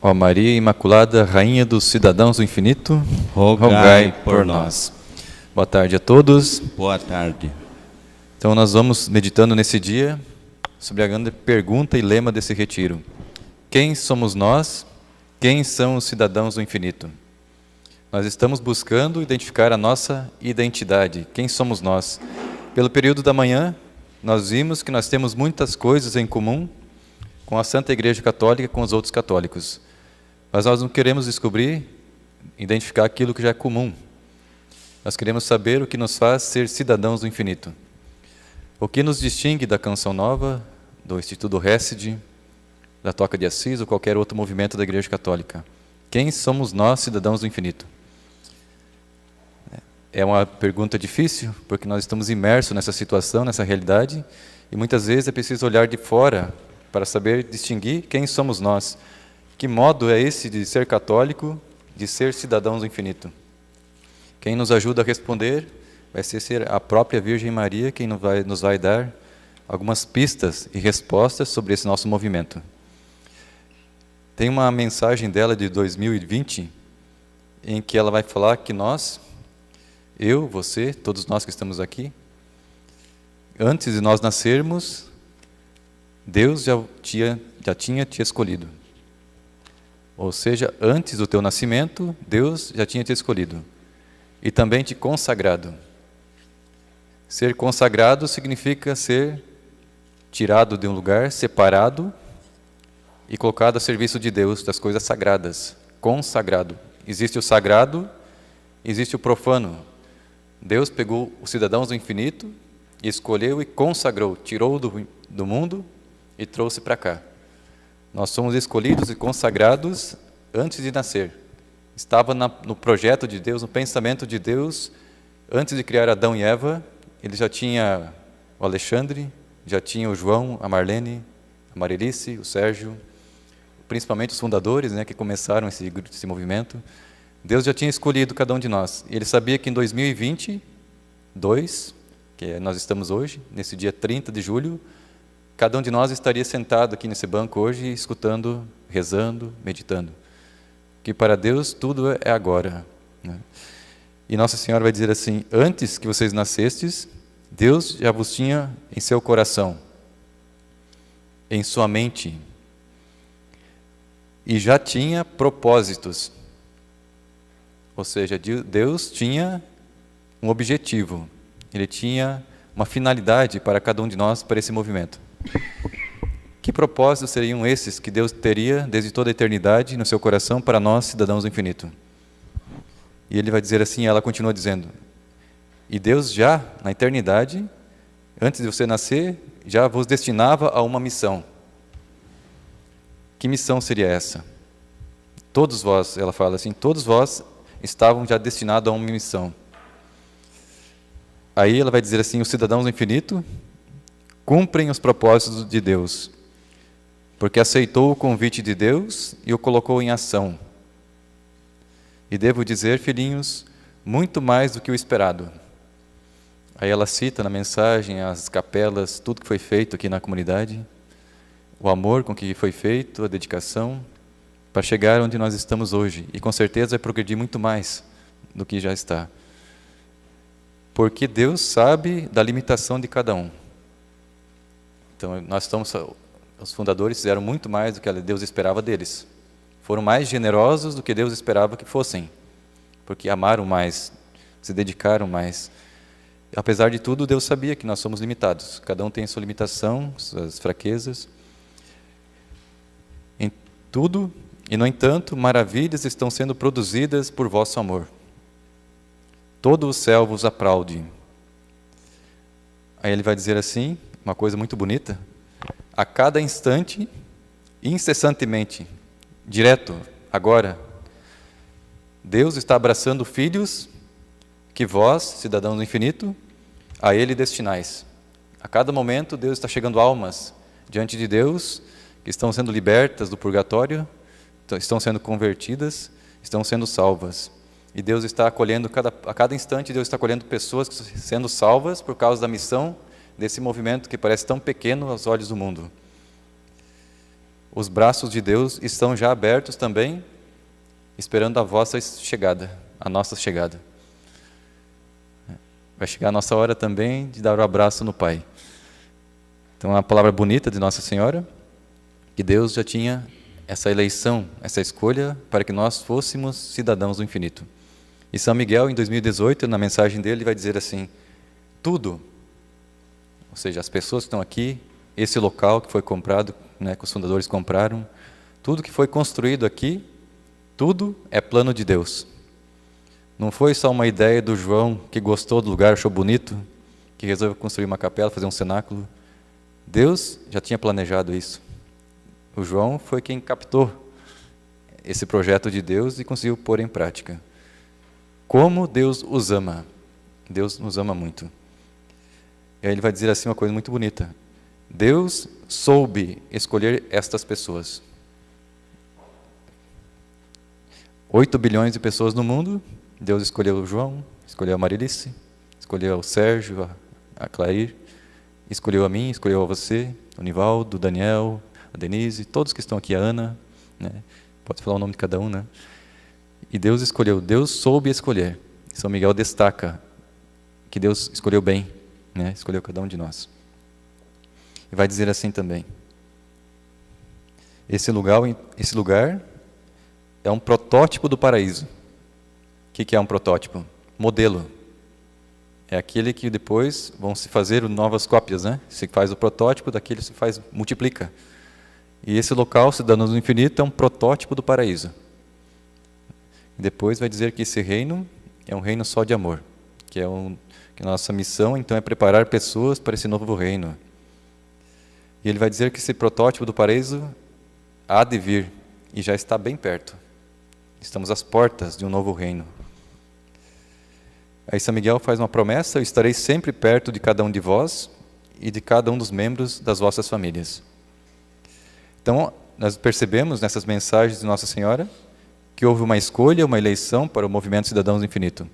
Ó Maria Imaculada, Rainha dos Cidadãos do Infinito, rogai por nós. Boa tarde a todos. Boa tarde. Então nós vamos meditando nesse dia sobre a grande pergunta e lema desse retiro. Quem somos nós? Quem são os cidadãos do infinito? Nós estamos buscando identificar a nossa identidade. Quem somos nós? Pelo período da manhã, nós vimos que nós temos muitas coisas em comum com a Santa Igreja Católica e com os outros católicos. Mas nós não queremos descobrir, identificar aquilo que já é comum. Nós queremos saber o que nos faz ser cidadãos do infinito. O que nos distingue da Canção Nova, do Instituto Hesed, da Toca de Assis ou qualquer outro movimento da Igreja Católica? Quem somos nós, cidadãos do infinito? É uma pergunta difícil, porque nós estamos imersos nessa situação, nessa realidade, e muitas vezes é preciso olhar de fora para saber distinguir quem somos nós. Que modo é esse de ser católico, de ser cidadãos do infinito? Quem nos ajuda a responder vai ser a própria Virgem Maria, quem nos vai dar algumas pistas e respostas sobre esse nosso movimento. Tem uma mensagem dela de 2020, em que ela vai falar que nós, eu, você, todos nós que estamos aqui, antes de nós nascermos, Deus já tinha te escolhido. Ou seja, antes do teu nascimento, Deus já tinha te escolhido. E também te consagrado. Ser consagrado significa ser tirado de um lugar, separado e colocado a serviço de Deus, das coisas sagradas. Consagrado. Existe o sagrado, existe o profano. Deus pegou os cidadãos do infinito, e escolheu e consagrou, tirou do mundo e trouxe para cá. Nós somos escolhidos e consagrados antes de nascer. Estava no projeto de Deus, no pensamento de Deus, antes de criar Adão e Eva. Ele já tinha o Alexandre, já tinha o João, a Marlene, a Marilice, o Sérgio, principalmente os fundadores, que começaram esse movimento. Deus já tinha escolhido cada um de nós. E Ele sabia que em 2022, que nós estamos hoje, nesse dia 30 de julho, cada um de nós estaria sentado aqui nesse banco hoje, escutando, rezando, meditando. Que para Deus tudo é agora. E Nossa Senhora vai dizer assim: antes que vocês nascestes, Deus já vos tinha em seu coração, em sua mente, e já tinha propósitos. Ou seja, Deus tinha um objetivo, Ele tinha uma finalidade para cada um de nós, para esse movimento. Que propósitos seriam esses que Deus teria desde toda a eternidade no seu coração para nós, cidadãos do infinito? E Ele vai dizer assim, ela continua dizendo: e Deus já, na eternidade, antes de você nascer, já vos destinava a uma missão. Que missão seria essa? Todos vós, ela fala assim, todos vós estavam já destinados a uma missão. Aí ela vai dizer assim: os cidadãos do infinito cumprem os propósitos de Deus, porque aceitou o convite de Deus e o colocou em ação. E devo dizer, filhinhos, muito mais do que o esperado. Aí ela cita na mensagem as capelas, tudo que foi feito aqui na comunidade, o amor com que foi feito, a dedicação, para chegar onde nós estamos hoje. E com certeza vai progredir muito mais do que já está. Porque Deus sabe da limitação de cada um. Então, os fundadores fizeram muito mais do que Deus esperava deles. Foram mais generosos do que Deus esperava que fossem, porque amaram mais, se dedicaram mais. Apesar de tudo, Deus sabia que nós somos limitados. Cada um tem sua limitação, suas fraquezas. Em tudo, e no entanto, maravilhas estão sendo produzidas por vosso amor. Todo o céu vos aplaude. Aí ele vai dizer assim, uma coisa muito bonita: a cada instante, incessantemente, direto, agora, Deus está abraçando filhos que vós, cidadãos do infinito, a Ele destinais. A cada momento, Deus está chegando almas diante de Deus, que estão sendo libertas do purgatório, estão sendo convertidas, estão sendo salvas. E Deus está acolhendo, a cada instante, Deus está acolhendo pessoas sendo salvas por causa da missão desse movimento que parece tão pequeno aos olhos do mundo. os braços de Deus estão já abertos também, esperando a vossa chegada, a nossa chegada. Vai chegar a nossa hora também de dar o abraço no Pai. Então, é uma palavra bonita de Nossa Senhora, que Deus já tinha essa eleição, essa escolha, para que nós fôssemos cidadãos do infinito. E São Miguel, em 2018, na mensagem dele, vai dizer assim: tudo, ou seja, as pessoas que estão aqui, esse local que foi comprado, né, que os fundadores compraram, tudo que foi construído aqui, tudo é plano de Deus. Não foi só uma ideia do João que gostou do lugar, achou bonito, que resolveu construir uma capela, fazer um cenáculo. Deus já tinha planejado isso. O João foi quem captou esse projeto de Deus e conseguiu pôr em prática. Como Deus os ama. Deus nos ama muito. E aí ele vai dizer assim uma coisa muito bonita. Deus soube escolher estas pessoas. 8 bilhões de pessoas no mundo. Deus escolheu o João, escolheu a Marilice, escolheu o Sérgio, a Clair, escolheu a mim, escolheu a você, o Nivaldo, o Daniel, a Denise, todos que estão aqui, a Ana, né? Pode falar o nome de cada um, né? E Deus escolheu, Deus soube escolher. São Miguel destaca que Deus escolheu bem, né? Escolheu cada um de nós. E vai dizer assim também: esse lugar é um protótipo do paraíso. O que é um protótipo? Modelo. É aquele que depois vão se fazer novas cópias, né? Se faz o protótipo, daquele se faz, multiplica. E esse local, Cidadãos do Infinito, é um protótipo do paraíso. E depois vai dizer que esse reino é um reino só de amor, que a nossa missão, então, é preparar pessoas para esse novo reino. E ele vai dizer que esse protótipo do paraíso há de vir, e já está bem perto. Estamos às portas de um novo reino. Aí São Miguel faz uma promessa: eu estarei sempre perto de cada um de vós e de cada um dos membros das vossas famílias. Então, nós percebemos nessas mensagens de Nossa Senhora que houve uma escolha, uma eleição para o movimento Cidadãos do Infinito.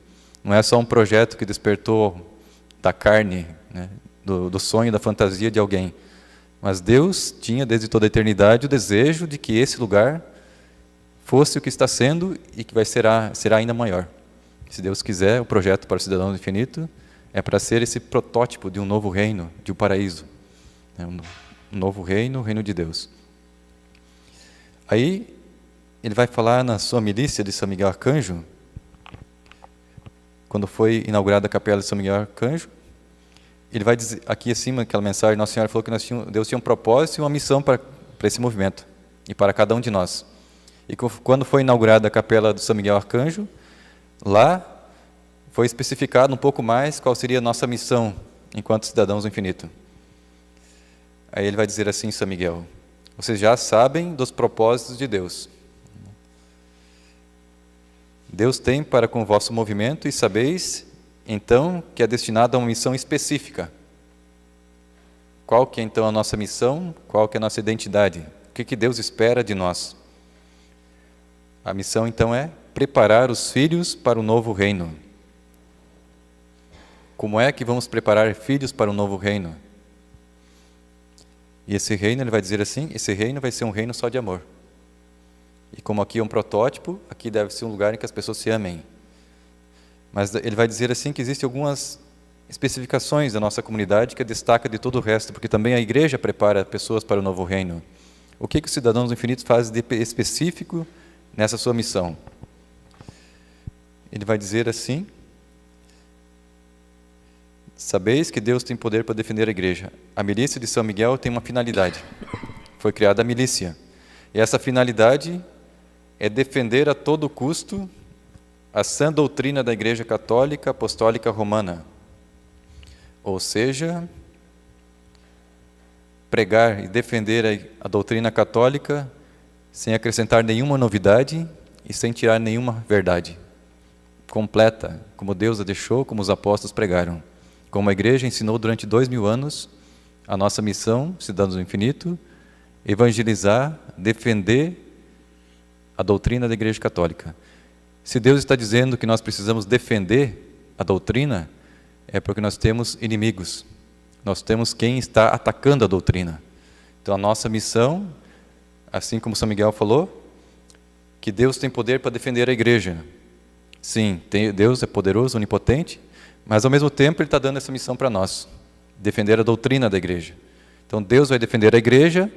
Não é só um projeto que despertou da carne, né, do sonho, da fantasia de alguém. Mas Deus tinha, desde toda a eternidade, o desejo de que esse lugar fosse o que está sendo e que será ainda maior. Se Deus quiser, o projeto para o Cidadão do Infinito é para ser esse protótipo de um novo reino, de um paraíso. Um novo reino, o reino de Deus. Aí, ele vai falar na sua milícia de São Miguel Arcanjo, quando foi inaugurada a capela de São Miguel Arcanjo, ele vai dizer, aqui acima, aquela mensagem, Nossa Senhora falou que Deus tinha um propósito e uma missão para esse movimento, e para cada um de nós. E quando foi inaugurada a capela de São Miguel Arcanjo, lá foi especificado um pouco mais qual seria a nossa missão enquanto cidadãos do infinito. Aí ele vai dizer assim, São Miguel: vocês já sabem dos propósitos de Deus. Deus tem para com o vosso movimento, e sabeis, então, que é destinado a uma missão específica. Qual que é, então, a nossa missão? Qual que é a nossa identidade? O que Deus espera de nós? A missão, então, é preparar os filhos para o novo reino. Como é que vamos preparar filhos para o novo reino? E esse reino, ele vai dizer assim, esse reino vai ser um reino só de amor. E como aqui é um protótipo, aqui deve ser um lugar em que as pessoas se amem. Mas ele vai dizer assim que existem algumas especificações da nossa comunidade que destaca de todo o resto, porque também a igreja prepara pessoas para o novo reino. O que os cidadãos do infinito fazem de específico nessa sua missão? Ele vai dizer assim: sabeis que Deus tem poder para defender a igreja. A milícia de São Miguel tem uma finalidade. Foi criada a milícia. E essa finalidade é defender a todo custo a sã doutrina da Igreja Católica Apostólica Romana. Ou seja, pregar e defender a doutrina católica sem acrescentar nenhuma novidade e sem tirar nenhuma verdade. Completa, como Deus a deixou, como os apóstolos pregaram. Como a Igreja ensinou durante 2000 anos, a nossa missão, cidadãos do infinito, evangelizar, defender a doutrina da Igreja Católica. Se Deus está dizendo que nós precisamos defender a doutrina, é porque nós temos inimigos. Nós temos quem está atacando a doutrina. Então a nossa missão assim como São Miguel falou, que Deus tem poder para defender a igreja. Sim, Deus é poderoso, onipotente, mas ao mesmo tempo Ele está dando essa missão para nós, defender a doutrina da igreja. Então Deus vai defender a igreja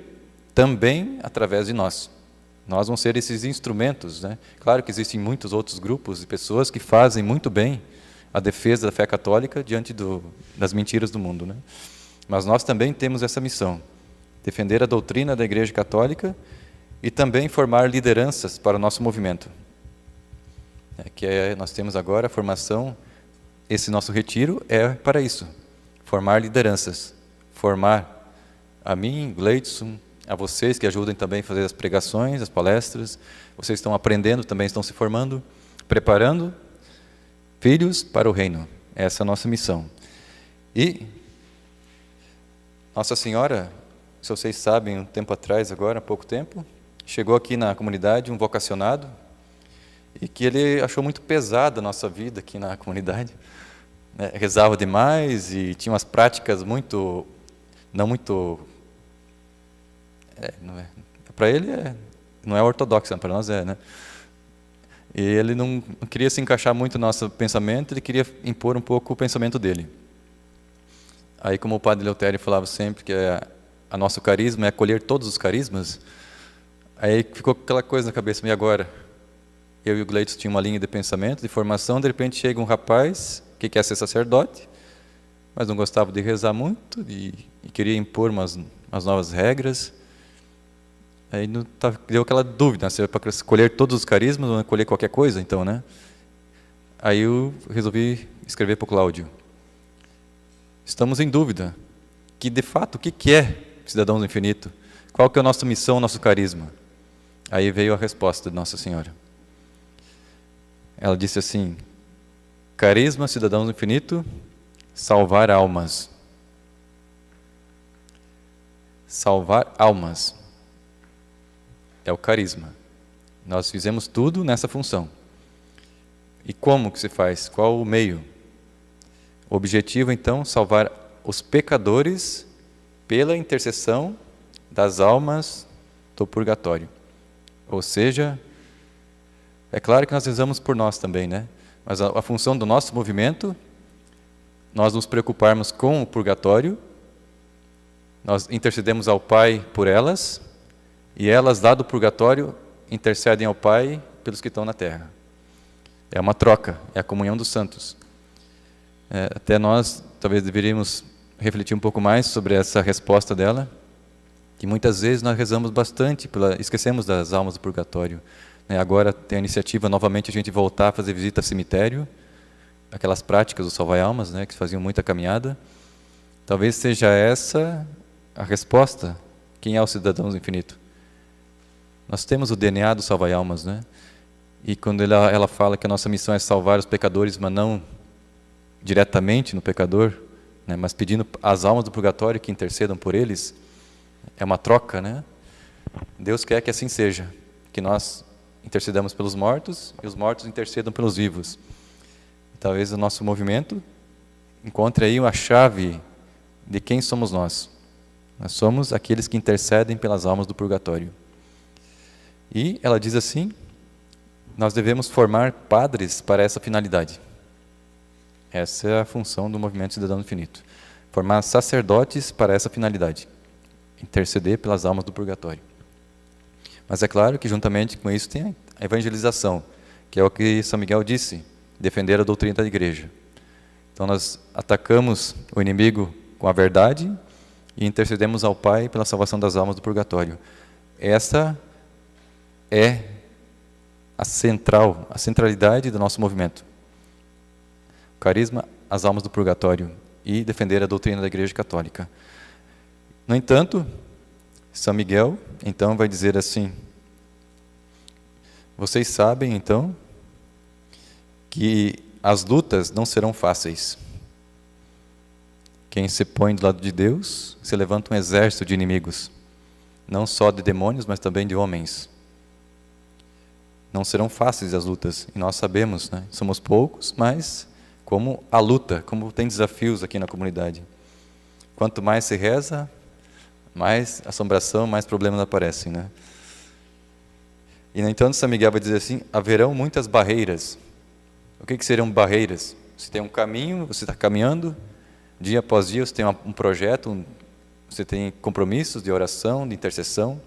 também através de nós. Nós vamos ser esses instrumentos, né? Claro que existem muitos outros grupos de pessoas que fazem muito bem a defesa da fé católica diante das mentiras do mundo, né? Mas nós também temos essa missão, defender a doutrina da Igreja Católica e também formar lideranças para o nosso movimento. Nós temos agora a formação, esse nosso retiro é para isso, formar lideranças, formar a mim, Gleidson, a vocês que ajudem também a fazer as pregações, as palestras, vocês estão aprendendo, também estão se formando, preparando filhos para o reino. Essa é a nossa missão. E Nossa Senhora, se vocês sabem, um tempo atrás, agora, há pouco tempo, chegou aqui na comunidade um vocacionado e que ele achou muito pesada a nossa vida aqui na comunidade. Né? Rezava demais e tinha umas práticas para ele não é ortodoxa, para nós é, né? E ele não queria se encaixar muito no nosso pensamento, ele queria impor um pouco o pensamento dele. Aí, como o padre Eleutério falava sempre que a nosso carisma é acolher todos os carismas, aí ficou aquela coisa na cabeça, e agora? Eu e o Gleidson tinham uma linha de pensamento, de formação, de repente chega um rapaz que quer ser sacerdote, mas não gostava de rezar muito e queria impor umas novas regras. Aí deu aquela dúvida, se é para escolher todos os carismas ou escolher qualquer coisa, então, né? Aí eu resolvi escrever para o Cláudio. Estamos em dúvida, que de fato, o que é Cidadãos do Infinito? Qual que é a nossa missão, nosso carisma? Aí veio a resposta de Nossa Senhora. Ela disse assim, carisma, Cidadãos do Infinito, salvar almas. Salvar almas. É o carisma. Nós fizemos tudo nessa função. E como que se faz? Qual o meio? O objetivo, então, salvar os pecadores pela intercessão das almas do purgatório. Ou seja, é claro que nós rezamos por nós também, né? Mas a função do nosso movimento, nós nos preocuparmos com o purgatório, nós intercedemos ao Pai por elas, e elas, lá do purgatório, intercedem ao Pai pelos que estão na terra. É uma troca, é a comunhão dos santos. Até nós, talvez, deveríamos refletir um pouco mais sobre essa resposta dela, que muitas vezes nós rezamos bastante, esquecemos das almas do purgatório. Agora tem a iniciativa, novamente, a gente voltar a fazer visita ao cemitério, aquelas práticas do salva-almas, né, que faziam muita caminhada. Talvez seja essa a resposta. Quem é o cidadão do infinito? Nós temos o DNA do salva-almas, né? E quando ela fala que a nossa missão é salvar os pecadores, mas não diretamente no pecador, né, mas pedindo às almas do purgatório que intercedam por eles, é uma troca, né? Deus quer que assim seja, que nós intercedamos pelos mortos e os mortos intercedam pelos vivos. Talvez o nosso movimento encontre aí a chave de quem somos nós. Nós somos aqueles que intercedem pelas almas do purgatório. E ela diz assim, nós devemos formar padres para essa finalidade. Essa é a função do Movimento Cidadão do Infinito. Formar sacerdotes para essa finalidade. Interceder pelas almas do purgatório. Mas é claro que juntamente com isso tem a evangelização, que é o que São Miguel disse, defender a doutrina da igreja. Então nós atacamos o inimigo com a verdade e intercedemos ao Pai pela salvação das almas do purgatório. Essa é a centralidade do nosso movimento. O carisma, as almas do purgatório e defender a doutrina da Igreja Católica. No entanto, São Miguel, então, vai dizer assim, vocês sabem, então, que as lutas não serão fáceis. Quem se põe do lado de Deus, se levanta um exército de inimigos, não só de demônios, mas também de homens. Não serão fáceis as lutas, e nós sabemos, né? Somos poucos, mas como a luta, como tem desafios aqui na comunidade. Quanto mais se reza, mais assombração, mais problemas aparecem, né? E, no entanto, São Miguel vai dizer assim, haverão muitas barreiras. O que seriam barreiras? Você tem um caminho, você está caminhando, dia após dia você tem um projeto, você tem compromissos de oração, de intercessão,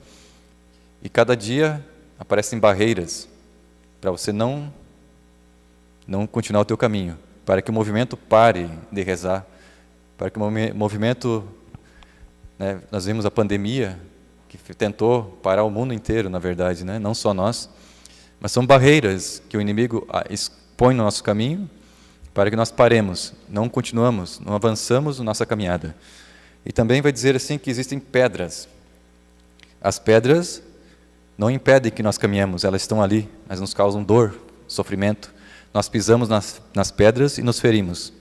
e cada dia aparecem barreiras para você não continuar o teu caminho, para que o movimento pare de rezar, para que o movimento, né, nós vimos a pandemia, que tentou parar o mundo inteiro, na verdade, né, não só nós, mas são barreiras que o inimigo expõe no nosso caminho, para que nós paremos, não continuamos, não avançamos na nossa caminhada. E também vai dizer assim que existem pedras. As pedras não impedem que nós caminhemos, elas estão ali, mas nos causam dor, sofrimento. Nós pisamos nas pedras e nos ferimos.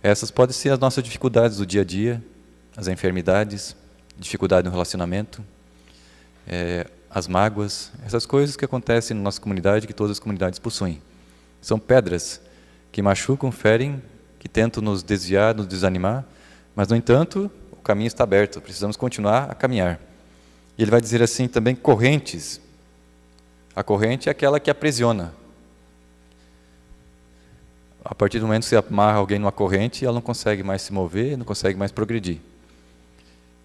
Essas podem ser as nossas dificuldades do dia a dia, as enfermidades, dificuldade no relacionamento, as mágoas, essas coisas que acontecem na nossa comunidade, que todas as comunidades possuem. São pedras que machucam, ferem, que tentam nos desviar, nos desanimar, mas, no entanto, o caminho está aberto, precisamos continuar a caminhar. E ele vai dizer assim também, correntes. A corrente é aquela que aprisiona. A partir do momento que você amarra alguém numa corrente, ela não consegue mais se mover, não consegue mais progredir.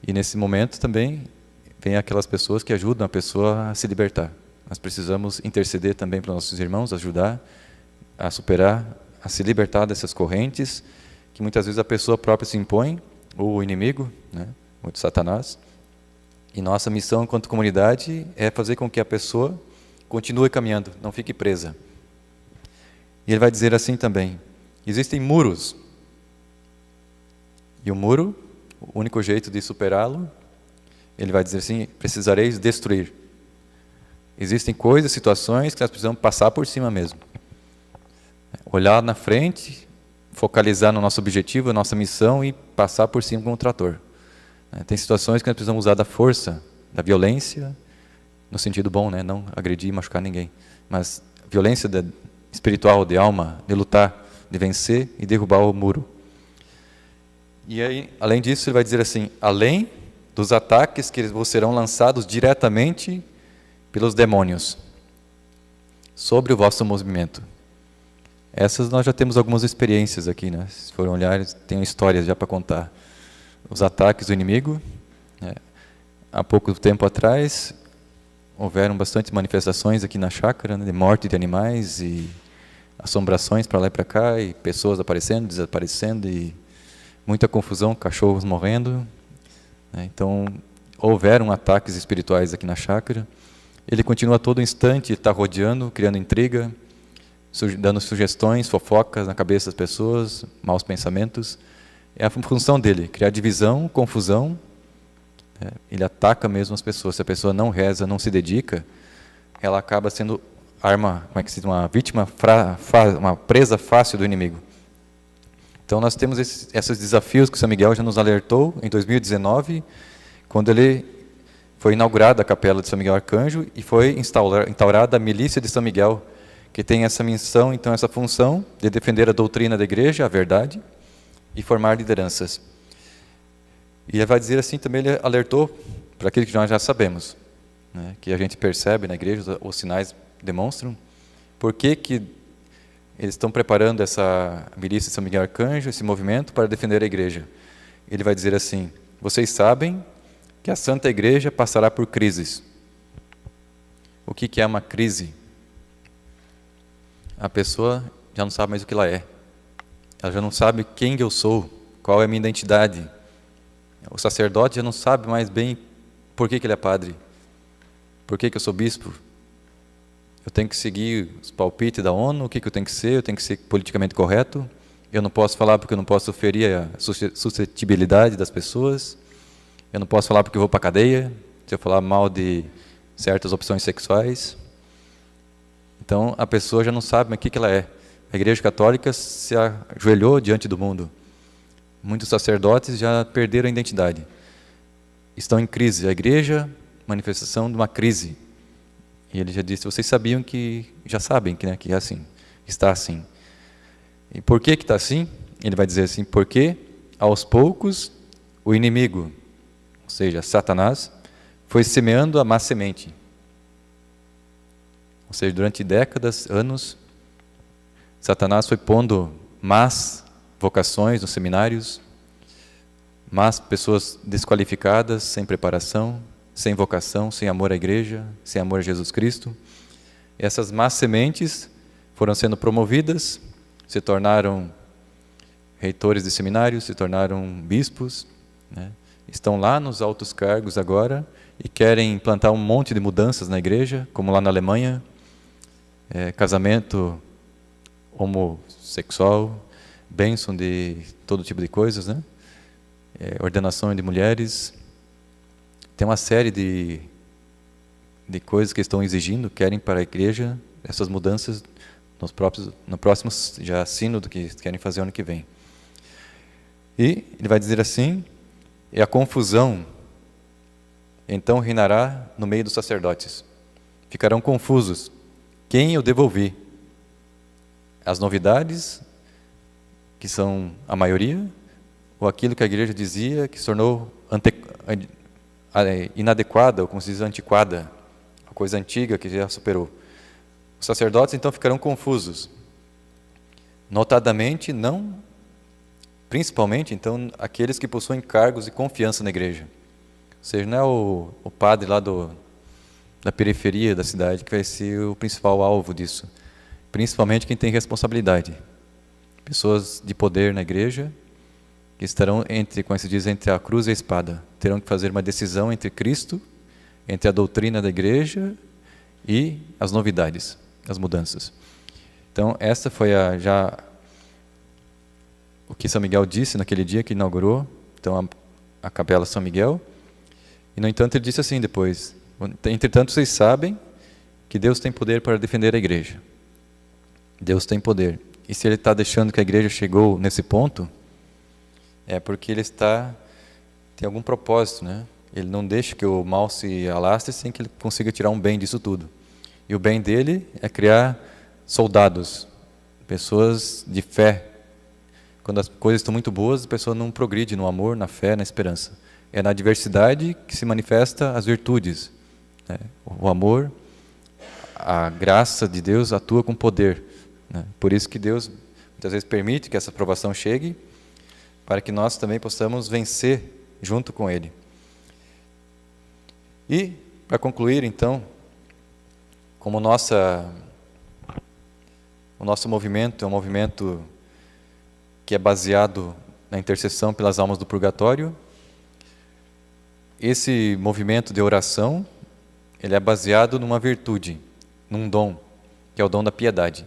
E nesse momento também vem aquelas pessoas que ajudam a pessoa a se libertar. Nós precisamos interceder também para nossos irmãos, ajudar a superar, a se libertar dessas correntes, que muitas vezes a pessoa própria se impõe, ou o inimigo, né, ou de Satanás. E nossa missão enquanto comunidade é fazer com que a pessoa continue caminhando, não fique presa. E ele vai dizer assim também, existem muros. E o muro, o único jeito de superá-lo, ele vai dizer assim, precisareis destruir. Existem coisas, situações que nós precisamos passar por cima mesmo. Olhar na frente, focalizar no nosso objetivo, na nossa missão e passar por cima com o trator. Tem situações que nós precisamos usar da força, da violência, no sentido bom, né? Não agredir e machucar ninguém, mas violência espiritual, de alma, de lutar, de vencer e derrubar o muro. E aí, além disso, ele vai dizer assim, além dos ataques que serão lançados diretamente pelos demônios sobre o vosso movimento. Essas nós já temos algumas experiências aqui, né? Se forem olhar, tem histórias já para contar. Os ataques do inimigo, né? Há pouco tempo atrás, houveram bastante manifestações aqui na chácara, né? De morte de animais e assombrações para lá e para cá, e pessoas aparecendo, desaparecendo, e muita confusão, cachorros morrendo. Né? Então, houveram ataques espirituais aqui na chácara. Ele continua a todo instante, está rodeando, criando intriga, dando sugestões, fofocas na cabeça das pessoas, maus pensamentos. É a função dele, criar divisão, confusão. Ele ataca mesmo as pessoas. Se a pessoa não reza, não se dedica, ela acaba sendo uma vítima, uma presa fácil do inimigo. Então nós temos esses desafios que São Miguel já nos alertou em 2019, quando ele foi inaugurada a capela de São Miguel Arcanjo e foi instaurada a milícia de São Miguel, que tem essa missão, então essa função de defender a doutrina da igreja, a verdade, e formar lideranças. E ele vai dizer assim também, ele alertou para aquilo que nós já sabemos, né, que a gente percebe na igreja, os sinais demonstram, por que eles estão preparando essa milícia de São Miguel Arcanjo, esse movimento para defender a igreja. Ele vai dizer assim, vocês sabem que a Santa Igreja passará por crises. O que é uma crise? A pessoa já não sabe mais o que ela é. Ela já não sabe quem eu sou, qual é a minha identidade. O sacerdote já não sabe mais bem por que ele é padre, por que eu sou bispo. Eu tenho que seguir os palpites da ONU, o que eu tenho que ser? Eu tenho que ser politicamente correto. Eu não posso falar porque eu não posso ferir a suscetibilidade das pessoas. Eu não posso falar porque eu vou para a cadeia, se eu falar mal de certas opções sexuais. Então, a pessoa já não sabe mais o que ela é. A Igreja Católica se ajoelhou diante do mundo. Muitos sacerdotes já perderam a identidade. Estão em crise. A Igreja, manifestação de uma crise. E ele já disse, vocês sabiam que, já sabem que, né, que é assim, está assim. E por que está assim? Ele vai dizer assim, porque aos poucos o inimigo, ou seja, Satanás, foi semeando a má semente. Ou seja, durante décadas, anos, Satanás foi pondo más vocações nos seminários, más pessoas desqualificadas, sem preparação, sem vocação, sem amor à igreja, sem amor a Jesus Cristo. E essas más sementes foram sendo promovidas, se tornaram reitores de seminários, se tornaram bispos, né? Estão lá nos altos cargos agora e querem implantar um monte de mudanças na igreja, como lá na Alemanha, casamento homossexual, bênção de todo tipo de coisas, né? Ordenação de mulheres. Tem uma série de coisas que estão exigindo, querem para a igreja essas mudanças no próximo já sínodo que querem fazer ano que vem. E ele vai dizer assim: e a confusão então reinará no meio dos sacerdotes. Ficarão confusos. Quem eu devolvi? As novidades, que são a maioria, ou aquilo que a igreja dizia que se tornou inadequada, ou como se diz, antiquada, uma coisa antiga que já superou. Os sacerdotes então ficarão confusos. Notadamente, principalmente, então, aqueles que possuem cargos de confiança na igreja. Ou seja, não é o padre lá da periferia da cidade que vai ser o principal alvo disso. Principalmente quem tem responsabilidade. Pessoas de poder na igreja que estarão como se diz, entre a cruz e a espada. Terão que fazer uma decisão entre Cristo, entre a doutrina da igreja e as novidades, as mudanças. Então, essa foi já o que São Miguel disse naquele dia que inaugurou então a Capela São Miguel. E, no entanto, ele disse assim depois: entretanto, vocês sabem que Deus tem poder para defender a igreja. Deus tem poder. E se ele está deixando que a igreja chegou nesse ponto, é porque ele tem algum propósito, né? Ele não deixa que o mal se alastre sem que ele consiga tirar um bem disso tudo. E o bem dele é criar soldados, pessoas de fé. Quando as coisas estão muito boas, a pessoa não progride no amor, na fé, na esperança. É na adversidade que se manifesta as virtudes, né? O amor, a graça de Deus atua com poder, né? Por isso que Deus muitas vezes permite que essa provação chegue, para que nós também possamos vencer junto com Ele. E, para concluir, então, como o nosso movimento é um movimento que é baseado na intercessão pelas almas do purgatório, esse movimento de oração, ele é baseado numa virtude, num dom, que é o dom da piedade.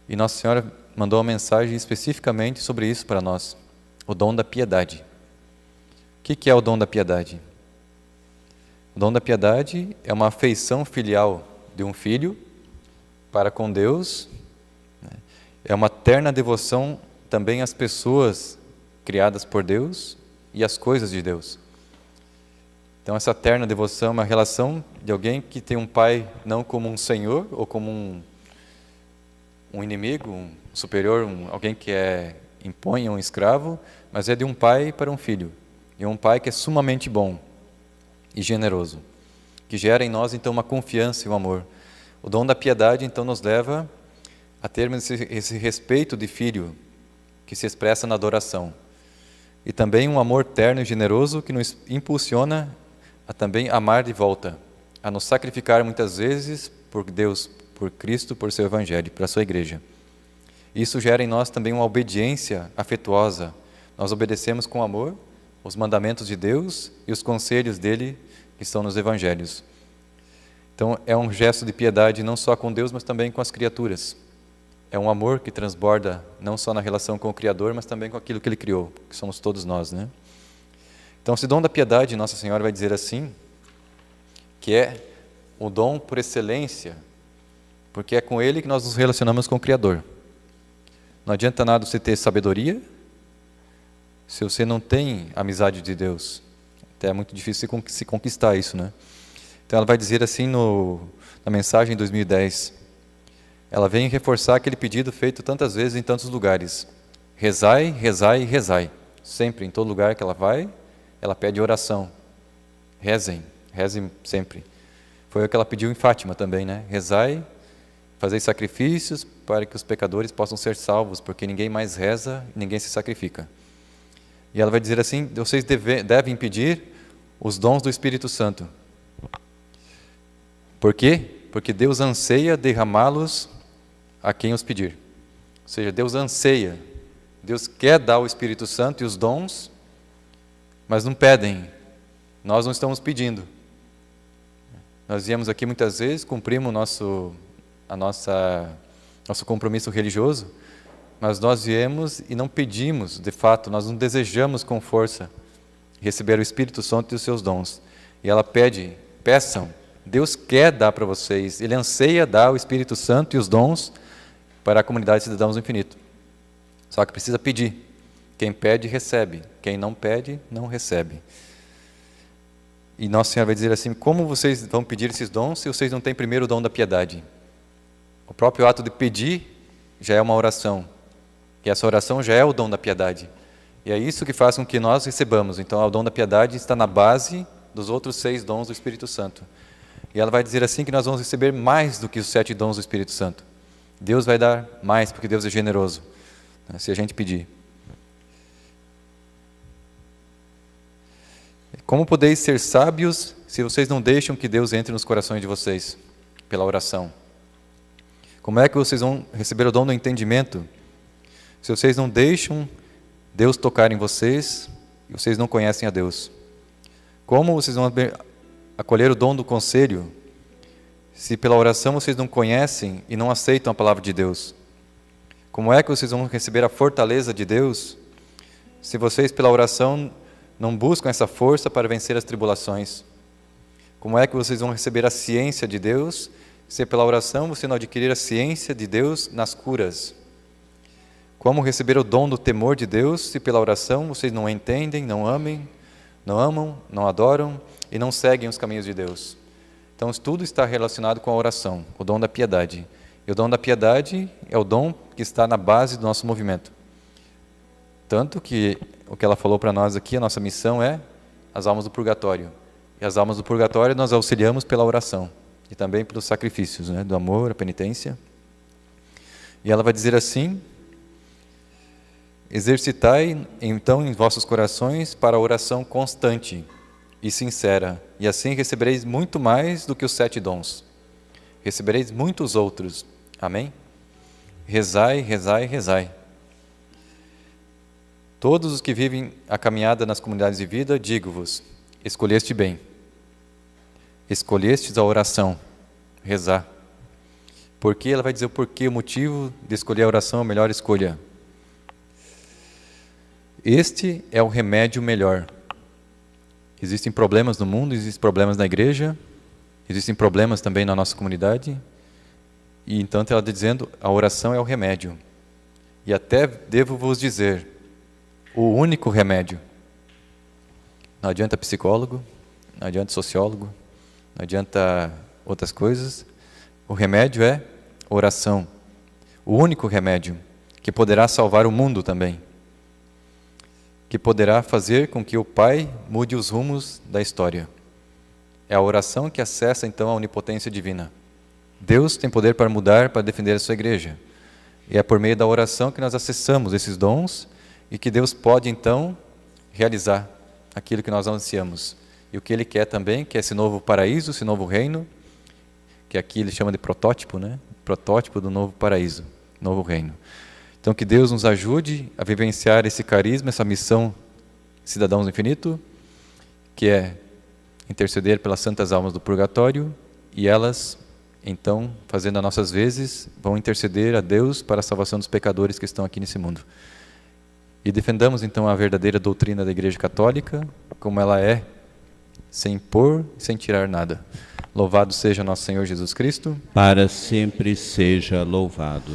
E Nossa Senhora mandou uma mensagem especificamente sobre isso para nós, o dom da piedade. O que é o dom da piedade? O dom da piedade é uma afeição filial de um filho para com Deus, né? É uma terna devoção também às pessoas criadas por Deus e às coisas de Deus. Então, essa terna devoção é uma relação de alguém que tem um pai não como um senhor ou como um inimigo, um superior, alguém que impõe um escravo, mas é de um pai para um filho. E um pai que é sumamente bom e generoso, que gera em nós, então, uma confiança e um amor. O dom da piedade, então, nos leva a termos esse respeito de filho, que se expressa na adoração. E também um amor terno e generoso que nos impulsiona a também amar de volta, a nos sacrificar muitas vezes por Deus, por Cristo, por seu Evangelho, para a sua igreja. Isso gera em nós também uma obediência afetuosa. Nós obedecemos com amor os mandamentos de Deus e os conselhos dele que estão nos Evangelhos. Então, é um gesto de piedade não só com Deus, mas também com as criaturas. É um amor que transborda não só na relação com o Criador, mas também com aquilo que Ele criou, que somos todos nós, né? Então, esse dom da piedade, Nossa Senhora vai dizer assim, que é o dom por excelência, porque é com ele que nós nos relacionamos com o Criador. Não adianta nada você ter sabedoria se você não tem amizade de Deus. Até é muito difícil se conquistar isso, né? Então, ela vai dizer assim na mensagem de 2010, ela vem reforçar aquele pedido feito tantas vezes em tantos lugares. Rezai, rezai, rezai. Sempre, em todo lugar que ela vai, ela pede oração. Rezem sempre. Foi o que ela pediu em Fátima também, né? Rezai, fazei sacrifícios para que os pecadores possam ser salvos, porque ninguém mais reza, ninguém se sacrifica. E ela vai dizer assim: vocês devem pedir os dons do Espírito Santo. Por quê? Porque Deus anseia derramá-los a quem os pedir. Ou seja, Deus anseia, Deus quer dar o Espírito Santo e os dons, mas não pedem. Nós não estamos pedindo. Nós viemos aqui muitas vezes, cumprimos nosso compromisso religioso, mas nós viemos e não pedimos, de fato, nós não desejamos com força receber o Espírito Santo e os seus dons. E ela pede, peçam, Deus quer dar para vocês, Ele anseia dar o Espírito Santo e os dons para a comunidade de cidadãos do infinito. Só que precisa pedir. Quem pede, recebe. Quem não pede, não recebe. E Nossa Senhora vai dizer assim: como vocês vão pedir esses dons se vocês não têm primeiro o dom da piedade? O próprio ato de pedir já é uma oração. E essa oração já é o dom da piedade. E é isso que faz com que nós recebamos. Então, o dom da piedade está na base dos outros 6 dons do Espírito Santo. E ela vai dizer assim que nós vamos receber mais do que os 7 dons do Espírito Santo. Deus vai dar mais, porque Deus é generoso, né, se a gente pedir. Como podeis ser sábios se vocês não deixam que Deus entre nos corações de vocês, pela oração? Como é que vocês vão receber o dom do entendimento se vocês não deixam Deus tocar em vocês e vocês não conhecem a Deus? Como vocês vão acolher o dom do conselho se pela oração vocês não conhecem e não aceitam a palavra de Deus? Como é que vocês vão receber a fortaleza de Deus se vocês pela oração não buscam essa força para vencer as tribulações? Como é que vocês vão receber a ciência de Deus se pela oração você não adquirir a ciência de Deus nas curas? Como receber o dom do temor de Deus se pela oração vocês não entendem, não amam, não adoram e não seguem os caminhos de Deus? Então, tudo está relacionado com a oração, o dom da piedade. E o dom da piedade é o dom que está na base do nosso movimento. Tanto que o que ela falou para nós aqui, a nossa missão é as almas do purgatório. E as almas do purgatório nós auxiliamos pela oração e também pelos sacrifícios, né, do amor, a penitência. E ela vai dizer assim: exercitai então em vossos corações para a oração constante e sincera, e assim recebereis muito mais do que os 7 dons. Recebereis muitos outros. Amém? Rezai, rezai, rezai. Todos os que vivem a caminhada nas comunidades de vida, digo-vos, escolheste bem. Escolhestes a oração, rezar. Porque ela vai dizer o porquê, o motivo de escolher a oração é a melhor escolha. Este é o remédio melhor. Existem problemas no mundo, existem problemas na igreja, existem problemas também na nossa comunidade. E então ela está dizendo, a oração é o remédio. E até devo vos dizer, o único remédio. Não adianta psicólogo, não adianta sociólogo, não adianta outras coisas. O remédio é oração. O único remédio que poderá salvar o mundo também. Que poderá fazer com que o Pai mude os rumos da história. É a oração que acessa então a onipotência divina. Deus tem poder para mudar, para defender a sua igreja. E é por meio da oração que nós acessamos esses dons e que Deus pode então realizar aquilo que nós ansiamos. E o que Ele quer também, que é esse novo paraíso, esse novo reino, que aqui Ele chama de protótipo, né? Protótipo do novo paraíso, novo reino. Então, que Deus nos ajude a vivenciar esse carisma, essa missão Cidadãos do Infinito, que é interceder pelas santas almas do purgatório, e elas, então, fazendo as nossas vezes, vão interceder a Deus para a salvação dos pecadores que estão aqui nesse mundo. E defendamos, então, a verdadeira doutrina da Igreja Católica, como ela é, sem impor, sem tirar nada. Louvado seja nosso Senhor Jesus Cristo. Para sempre seja louvado.